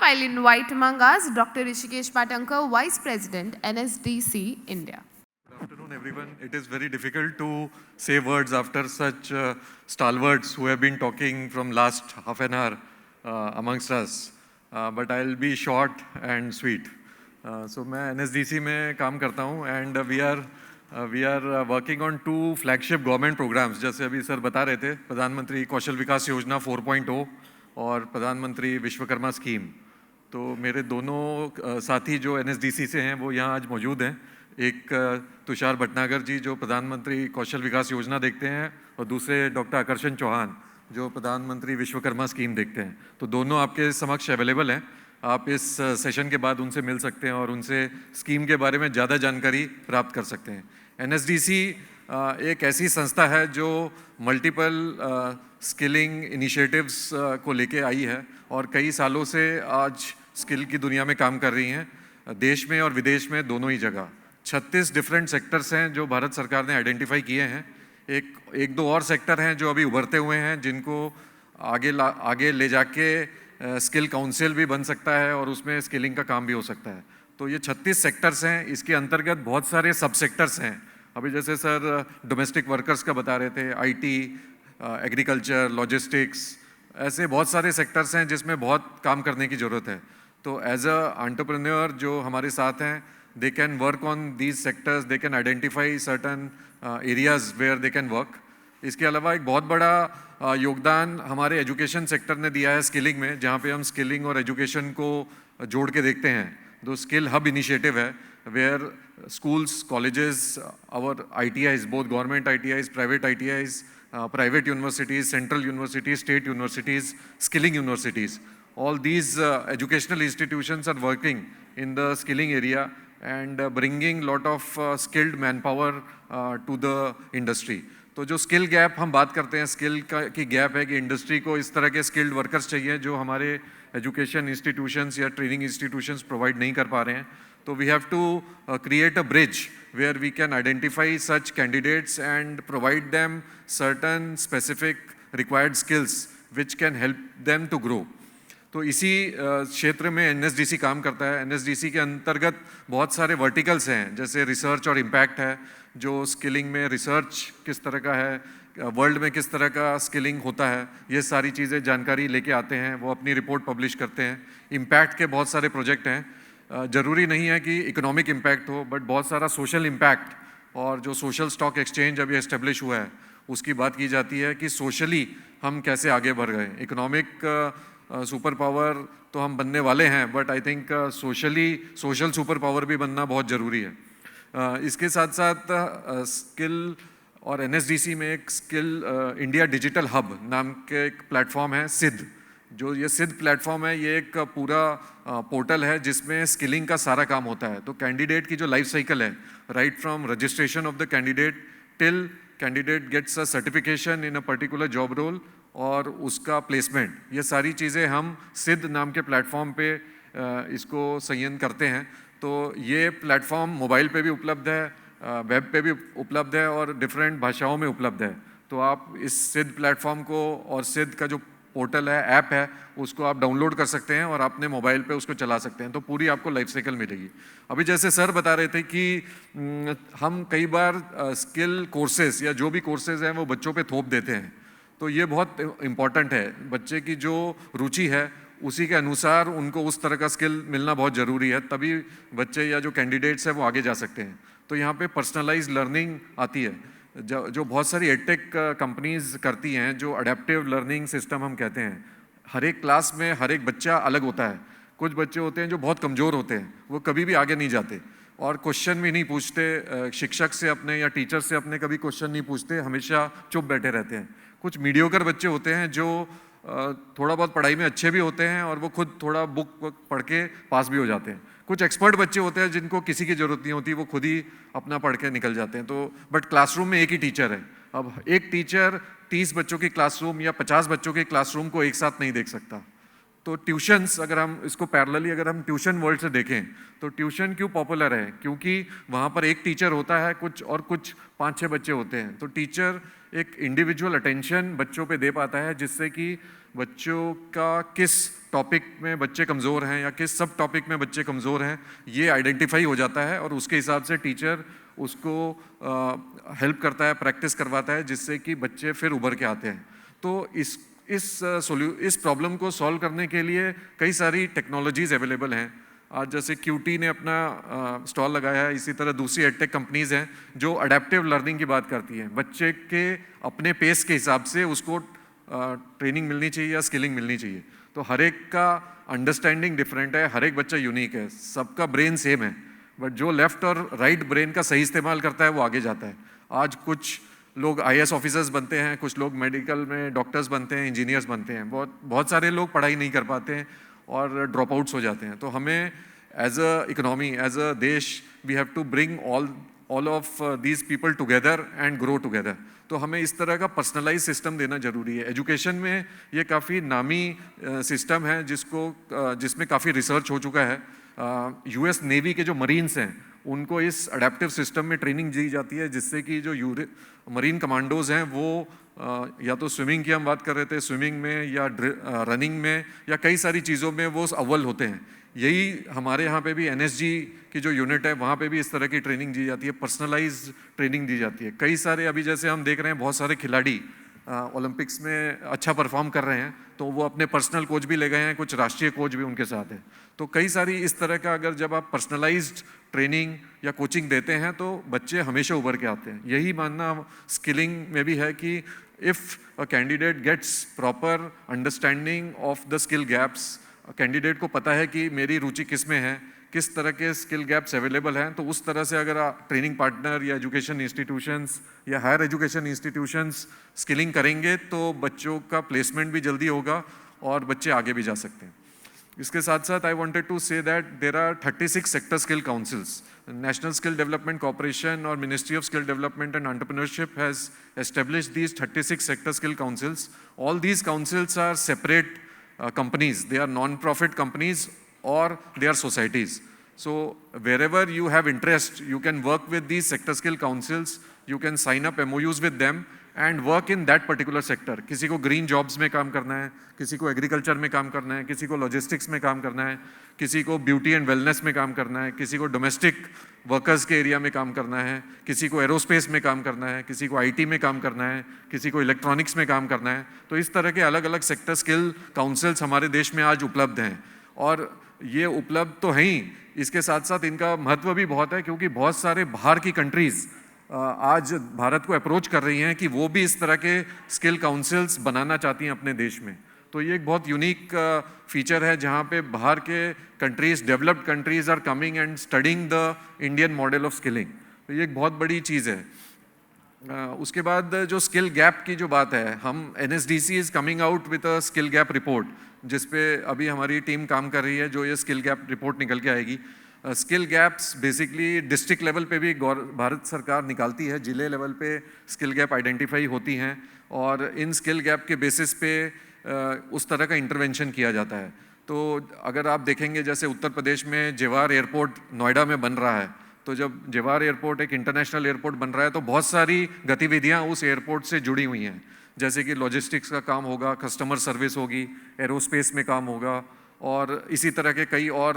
I'll invite among us Dr. Rishikesh Patankar, Vice President, NSDC, India. Good afternoon, everyone. It is very difficult to say words after such stalwarts who have been talking from last half an hour amongst us. But I'll be short and sweet. So मैं NSDC में काम करता हूँ and we are working on two flagship government programs. जैसे अभी sir बता रहे थे, प्रधानमंत्री कौशल विकास योजना 4.0 और प्रधानमंत्री विश्वकर्मा स्कीम। तो मेरे दोनों साथी जो NSDC से हैं वो यहाँ आज मौजूद हैं। एक तुषार भटनागर जी जो प्रधानमंत्री कौशल विकास योजना देखते हैं और दूसरे डॉक्टर आकर्षण चौहान जो प्रधानमंत्री विश्वकर्मा स्कीम देखते हैं। तो दोनों आपके समक्ष अवेलेबल हैं। आप इस सेशन के बाद उनसे मिल सकते हैं और उनसे स्कीम के बारे में ज़्यादा जानकारी प्राप्त कर सकते हैं। NSDC एक ऐसी संस्था है जो मल्टीपल स्किलिंग इनिशिएटिव्स को लेके आई है और कई सालों से आज स्किल की दुनिया में काम कर रही हैं, देश में और विदेश में दोनों ही जगह। 36 डिफरेंट सेक्टर्स हैं जो भारत सरकार ने आइडेंटिफाई किए हैं। एक दो और सेक्टर हैं जो अभी उभरते हुए हैं, जिनको आगे ले जाके स्किल काउंसिल भी बन सकता है और उसमें स्किलिंग का काम भी हो सकता है। तो ये 36 सेक्टर्स हैं। इसके अंतर्गत बहुत सारे सब सेक्टर्स हैं। अभी जैसे सर डोमेस्टिक वर्कर्स का बता रहे थे, IT, एग्रीकल्चर, लॉजिस्टिक्स, ऐसे बहुत सारे सेक्टर्स हैं जिसमें बहुत काम करने की ज़रूरत है। तो एज अ एंटरप्रेन्योर जो हमारे साथ हैं, they can work on these sectors, they can identify certain areas where they can work. इसके अलावा एक बहुत बड़ा योगदान हमारे एजुकेशन सेक्टर ने दिया है स्किलिंग में, जहाँ पे हम स्किलिंग और एजुकेशन को जोड़ के देखते हैं। दो स्किल हब इनिशिएटिव है where schools, colleges, our ITIs, both government ITIs, private ITIs, private universities, central universities, state universities, skilling universities. All these educational institutions are working in the skilling area and bringing lot of skilled manpower to the industry. तो जो skill gap हम बात करते हैं, skill की gap है कि industry को इस तरह के स्किल्ड वर्कर्स चाहिए जो हमारे एजुकेशन इंस्टीट्यूशंस या ट्रेनिंग इंस्टीट्यूशंस प्रोवाइड नहीं कर पा रहे हैं। तो we have to create a bridge where we can identify such candidates and provide them certain specific required skills which can help them to grow. तो इसी क्षेत्र में NSDC काम करता है। NSDC के अंतर्गत बहुत सारे वर्टिकल्स हैं, जैसे रिसर्च और इम्पैक्ट है, जो स्किलिंग में रिसर्च किस तरह का है, वर्ल्ड में किस तरह का स्किलिंग होता है, ये सारी चीज़ें जानकारी लेके आते हैं, वो अपनी रिपोर्ट पब्लिश करते हैं। इम्पैक्ट के बहुत सारे प्रोजेक्ट हैं। ज़रूरी नहीं है कि इकोनॉमिक इम्पैक्ट हो, बट बहुत सारा सोशल इम्पैक्ट, और जो सोशल स्टॉक एक्सचेंज अभी एस्टेब्लिश हुआ है उसकी बात की जाती है कि सोशली हम कैसे आगे बढ़ गए। इकोनॉमिक सुपर पावर तो हम बनने वाले हैं, but I think social super power भी बनना बहुत ज़रूरी है। इसके साथ साथ स्किल और NSDC में एक स्किल इंडिया डिजिटल हब नाम के एक प्लेटफॉर्म है, सिद्ध। जो ये सिद्ध प्लेटफॉर्म है, ये एक पूरा पोर्टल है जिसमें स्किलिंग का सारा काम होता है। तो कैंडिडेट की जो लाइफ साइकिल है, right from registration of the candidate till candidate gets a certification in a particular job role और उसका प्लेसमेंट, ये सारी चीज़ें हम सिद्ध नाम के प्लेटफॉर्म पे इसको संयन करते हैं। तो ये प्लेटफॉर्म मोबाइल पे भी उपलब्ध है, वेब पे भी उपलब्ध है और डिफरेंट भाषाओं में उपलब्ध है। तो आप इस सिद्ध प्लेटफॉर्म को और सिद्ध का जो पोर्टल है, ऐप है, उसको आप डाउनलोड कर सकते हैं और अपने मोबाइल पे उसको चला सकते हैं। तो पूरी आपको लाइफ साइकिल मिलेगी। अभी जैसे सर बता रहे थे कि हम कई बार स्किल कोर्सेज या जो भी कोर्सेज हैं वो बच्चों पे थोप देते हैं। तो ये बहुत इम्पॉर्टेंट है। बच्चे की जो रुचि है उसी के अनुसार उनको उस तरह का स्किल मिलना बहुत ज़रूरी है, तभी बच्चे या जो कैंडिडेट्स हैं वो आगे जा सकते हैं। तो यहाँ पे पर्सनलाइज्ड लर्निंग आती है, जो बहुत सारी एडटेक कंपनीज करती हैं, जो अडेप्टिव लर्निंग सिस्टम हम कहते हैं। हर एक क्लास में हर एक बच्चा अलग होता है। कुछ बच्चे होते हैं जो बहुत कमज़ोर होते हैं, वो कभी भी आगे नहीं जाते और क्वेश्चन भी नहीं पूछते, शिक्षक से अपने या टीचर से अपने कभी क्वेश्चन नहीं पूछते, हमेशा चुप बैठे रहते हैं। कुछ मीडियोकर बच्चे होते हैं जो थोड़ा बहुत पढ़ाई में अच्छे भी होते हैं और वो खुद थोड़ा बुक पढ़ के पास भी हो जाते हैं। कुछ एक्सपर्ट बच्चे होते हैं जिनको किसी की ज़रूरत नहीं होती, वो खुद ही अपना पढ़ के निकल जाते हैं। तो बट क्लासरूम में एक ही टीचर है। अब एक टीचर 30 बच्चों की क्लासरूम या 50 बच्चों के क्लासरूम को एक साथ नहीं देख सकता। तो ट्यूशन्स, अगर हम इसको पैरेलली अगर हम ट्यूशन वर्ल्ड से देखें तो ट्यूशन क्यों पॉपुलर है, क्योंकि वहाँ पर एक टीचर होता है, कुछ 5-6 बच्चे होते हैं। तो टीचर एक इंडिविजुअल अटेंशन बच्चों पे दे पाता है, जिससे कि बच्चों का किस टॉपिक में बच्चे कमज़ोर हैं या किस सब टॉपिक में बच्चे कमज़ोर हैं, ये आइडेंटिफाई हो जाता है और उसके हिसाब से टीचर उसको हेल्प करता है, प्रैक्टिस करवाता है, जिससे कि बच्चे फिर उभर के आते हैं। तो इस प्रॉब्लम को सॉल्व करने के लिए कई सारी टेक्नोलॉजीज़ अवेलेबल हैं। आज जैसे क्यूटी ने अपना स्टॉल लगाया है, इसी तरह दूसरी एडटेक कंपनीज़ हैं जो अडेप्टिव लर्निंग की बात करती हैं। बच्चे के अपने पेस के हिसाब से उसको ट्रेनिंग मिलनी चाहिए या स्किलिंग मिलनी चाहिए। तो हर एक का अंडरस्टैंडिंग डिफरेंट है, हर एक बच्चा यूनिक है, सबका ब्रेन सेम है, बट जो लेफ्ट और राइट ब्रेन का सही इस्तेमाल करता है वो आगे जाता है। आज कुछ लोग IAS ऑफिसर्स बनते हैं, कुछ लोग मेडिकल में डॉक्टर्स बनते हैं, इंजीनियर्स बनते हैं, बहुत सारे लोग पढ़ाई नहीं कर पाते हैं और ड्रॉप आउट्स हो जाते हैं। तो हमें as a economy, as a देश, we have to bring all of these people together and grow together. तो हमें इस तरह का पर्सनलाइज सिस्टम देना जरूरी है। एजुकेशन में ये काफ़ी नामी सिस्टम है जिसमें काफ़ी रिसर्च हो चुका है। US नेवी के जो मरीन्स हैं उनको इस अडेप्टिव सिस्टम में ट्रेनिंग दी जाती है, जिससे कि जो मरीन कमांडोज हैं वो या तो स्विमिंग की हम बात कर रहे थे, स्विमिंग में या रनिंग में या कई सारी चीज़ों में वो अव्वल होते हैं। यही हमारे यहाँ पे भी NSG की जो यूनिट है वहाँ पे भी इस तरह की ट्रेनिंग दी जाती है, पर्सनलाइज्ड ट्रेनिंग दी जाती है। कई सारे अभी जैसे हम देख रहे हैं बहुत सारे खिलाड़ी ओलंपिक्स में अच्छा परफॉर्म कर रहे हैं, तो वो अपने पर्सनल कोच भी ले गए हैं, कुछ राष्ट्रीय कोच भी उनके साथ हैं। तो कई सारी इस तरह का अगर जब आप पर्सनलाइज्ड ट्रेनिंग या कोचिंग देते हैं तो बच्चे हमेशा उभर के आते हैं। यही मानना स्किलिंग में भी है कि if a candidate gets proper understanding of the skill gaps, candidate को पता है कि मेरी रुचि किस में है, किस तरह के स्किल गैप्स अवेलेबल हैं, तो उस तरह से अगर आप ट्रेनिंग पार्टनर या एजुकेशन इंस्टीट्यूशंस या हायर एजुकेशन इंस्टीट्यूशंस स्किलिंग करेंगे तो बच्चों का प्लेसमेंट भी जल्दी होगा और बच्चे आगे भी जा सकते हैं। इसके साथ साथ I wanted to say that there are 36 sector skill councils. National skill development corporation और ministry of skill development and entrepreneurship has established these 36 sector skill councils. All these councils are separate companies. They are non-profit companies or they are societies. So wherever you have interest, you can work with these sector skill councils. You can sign up MOUs with them and work in that particular sector. किसी को green jobs में काम करना है, किसी को agriculture में काम करना है, किसी को logistics में काम करना है, किसी को beauty and wellness में काम करना है, किसी को domestic वर्कर्स के एरिया में काम करना है, किसी को एरोस्पेस में काम करना है, किसी को IT में काम करना है, किसी को इलेक्ट्रॉनिक्स में काम करना है। तो इस तरह के अलग अलग सेक्टर स्किल काउंसिल्स हमारे देश में आज उपलब्ध हैं और ये उपलब्ध तो हैं ही, इसके साथ साथ इनका महत्व भी बहुत है क्योंकि बहुत सारे बाहर की कंट्रीज़ आज भारत को अप्रोच कर रही हैं कि वो भी इस तरह के स्किल काउंसिल्स बनाना चाहती हैं अपने देश में। तो ये एक बहुत यूनिक फीचर है जहाँ पे बाहर के countries, developed countries are coming and studying the Indian model of skilling. तो ये एक बहुत बड़ी चीज़ है। उसके बाद जो स्किल गैप की जो बात है, हम NSDC is coming out with a skill gap report, जिस पे अभी हमारी टीम काम कर रही है, जो ये स्किल गैप रिपोर्ट निकल के आएगी। Skill gaps basically district level पे भी भारत सरकार निकालती है, जिले लेवल पे स्किल गैप आइडेंटिफाई होती हैं और इन स्किल गैप के बेसिस पे उस तरह का इंटरवेंशन किया जाता है। तो अगर आप देखेंगे जैसे उत्तर प्रदेश में जवाहर एयरपोर्ट नोएडा में बन रहा है, तो जब जवाहर एयरपोर्ट एक इंटरनेशनल एयरपोर्ट बन रहा है तो बहुत सारी गतिविधियां उस एयरपोर्ट से जुड़ी हुई हैं, जैसे कि लॉजिस्टिक्स का काम होगा, कस्टमर सर्विस होगी, एरोस्पेस में काम होगा और इसी तरह के कई और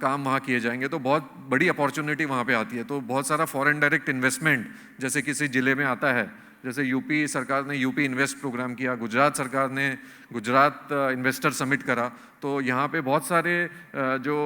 काम वहाँ किए जाएंगे। तो बहुत बड़ी अपॉर्चुनिटी वहाँ पे आती है। तो बहुत सारा फॉरेन डायरेक्ट इन्वेस्टमेंट जैसे किसी ज़िले में आता है, जैसे यूपी सरकार ने यूपी इन्वेस्ट प्रोग्राम किया, गुजरात सरकार ने गुजरात इन्वेस्टर समिट करा, तो यहाँ पे बहुत सारे जो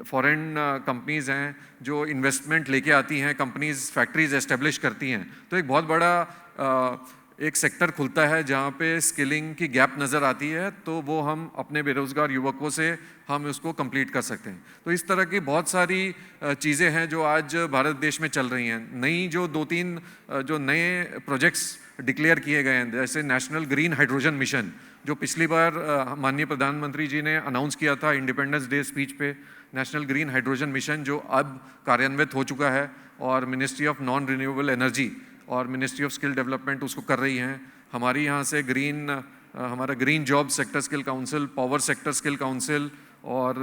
फॉरेन कंपनीज़ हैं जो इन्वेस्टमेंट लेके आती हैं, कंपनीज़ फैक्ट्रीज एस्टेब्लिश करती हैं। तो एक बहुत बड़ा एक सेक्टर खुलता है जहाँ पे स्किलिंग की गैप नज़र आती है, तो वो हम अपने बेरोज़गार युवकों से हम उसको कंप्लीट कर सकते हैं। तो इस तरह की बहुत सारी चीज़ें हैं जो आज भारत देश में चल रही हैं। नई जो 2-3 जो नए प्रोजेक्ट्स डिक्लेयर किए गए हैं, जैसे नेशनल ग्रीन हाइड्रोजन मिशन, जो पिछली बार माननीय प्रधानमंत्री जी ने अनाउंस किया था इंडिपेंडेंस डे स्पीच पे, नेशनल ग्रीन हाइड्रोजन मिशन जो अब कार्यान्वित हो चुका है और ministry of non renewable energy और मिनिस्ट्री ऑफ स्किल डेवलपमेंट उसको कर रही हैं। हमारी यहाँ से हमारा green job sector skill council, power sector skill council और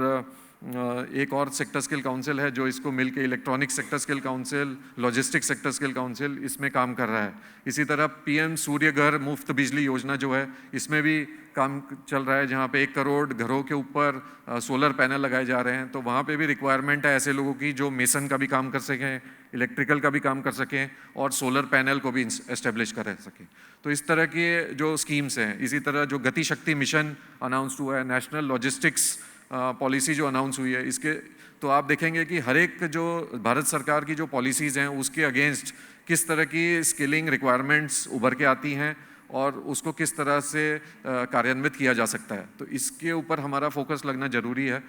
एक और सेक्टर स्किल काउंसिल है जो इसको मिलके electronic sector skill council, logistic sector skill council इसमें काम कर रहा है। इसी तरह पीएम सूर्य घर मुफ्त बिजली योजना जो है इसमें भी काम चल रहा है, जहाँ पे 1 करोड़ घरों के ऊपर सोलर पैनल लगाए जा रहे हैं। तो वहाँ पे भी रिक्वायरमेंट है ऐसे लोगों की जो मेसन का भी काम कर सकें, इलेक्ट्रिकल का भी काम कर सकें और सोलर पैनल को भी एस्टेब्लिश कर सकें। तो इस तरह के जो स्कीम्स हैं, इसी तरह जो गति शक्ति मिशन अनाउंस हुआ है, नेशनल लॉजिस्टिक्स पॉलिसी जो अनाउंस हुई है, इसके तो आप देखेंगे कि हर एक जो भारत सरकार की जो पॉलिसीज़ हैं उसके अगेंस्ट किस तरह की स्किलिंग रिक्वायरमेंट्स उभर के आती हैं और उसको किस तरह से कार्यान्वित किया जा सकता है। तो इसके ऊपर हमारा फोकस लगना ज़रूरी है।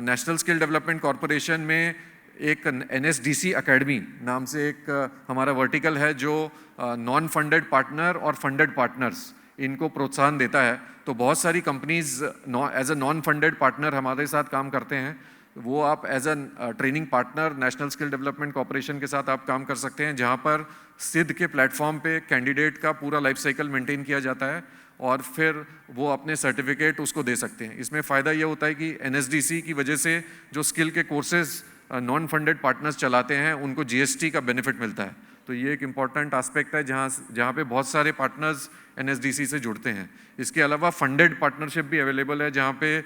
नेशनल स्किल डेवलपमेंट कॉरपोरेशन में एक NSDC अकेडमी नाम से एक हमारा वर्टिकल है जो नॉन फंडेड पार्टनर और फंडेड पार्टनर्स इनको प्रोत्साहन देता है। तो बहुत सारी companies as a non funded partner हमारे साथ काम करते हैं। वो आप as a training partner National skill development Corporation के साथ आप काम कर सकते हैं, जहाँ पर सिद्ध के प्लेटफॉर्म पे कैंडिडेट का पूरा लाइफ साइकिल मेंटेन किया जाता है और फिर वो अपने सर्टिफिकेट उसको दे सकते हैं। इसमें फ़ायदा ये होता है कि NSDC की वजह से जो स्किल के कोर्सेज नॉन फंडेड पार्टनर्स चलाते हैं उनको GST का बेनिफिट मिलता है। तो ये एक इम्पॉर्टेंट एस्पेक्ट है जहाँ पे बहुत सारे पार्टनर्स NSDC से जुड़ते हैं। इसके अलावा फंडेड पार्टनरशिप भी अवेलेबल है, जहाँ पे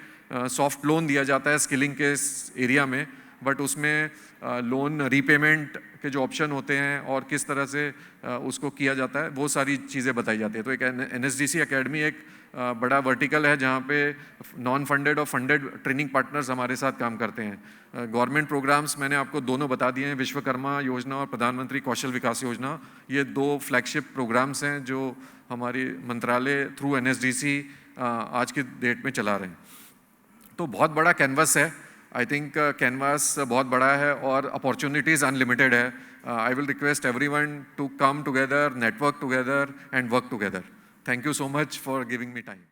सॉफ्ट लोन दिया जाता है स्किलिंग के एरिया में, बट उसमें लोन रीपेमेंट के जो ऑप्शन होते हैं और किस तरह से उसको किया जाता है वो सारी चीज़ें बताई जाती है। तो एक NSDC अकेडमी एक बड़ा वर्टिकल है जहाँ पे नॉन फंडेड और फंडेड ट्रेनिंग पार्टनर्स हमारे साथ काम करते हैं। गवर्नमेंट प्रोग्राम्स मैंने आपको दोनों बता दिए हैं, विश्वकर्मा योजना और प्रधानमंत्री कौशल विकास योजना। ये 2 फ्लैगशिप प्रोग्राम्स हैं जो हमारी मंत्रालय थ्रू NSDC आज की डेट में चला रहे हैं। तो बहुत बड़ा कैनवस है, आई थिंक कैनवास बहुत बड़ा है और अपॉर्चुनिटीज़ अनलिमिटेड है। I will request everyone to come together, network together and work together. Thank you so much for giving me time.